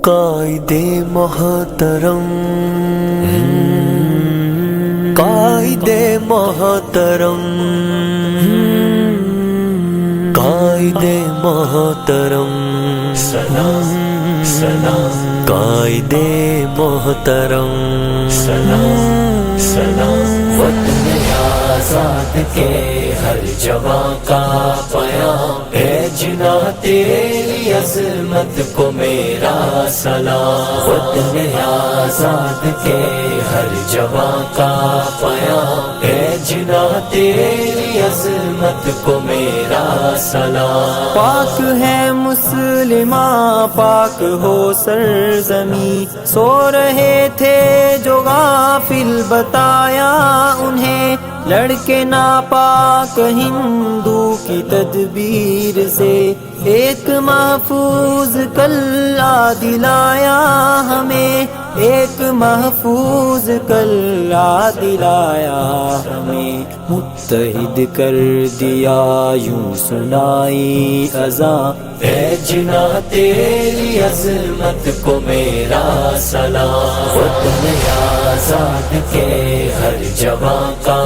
قائد محترم، قائد محترم، قائد محترم، سلام سلام، قائد محترم، سلام سلام، وطن آزاد کے ہر جوان کا پیام ہے، جناح تیری عظمت کو میرا سلام، وطن آزاد کے ہر جوان کا پیام ہے، جناح تیری عظمت کو میرا سلام۔ پاک ہے مسلماں پاک ہو سرزمیں، سو رہے تھے جو غافل بتایا انہیں، لڑکے ناپاک ہندو کی تدبیر سے ایک محفوظ قلعہ دلایا ہمیں، ایک محفوظ قلعہ دلایا ہمیں، متحد کر دیا یوں سنائی اذاں، اے جناح تیری عظمت کو میرا سلام، وطن آزاد کے ہر جوان کا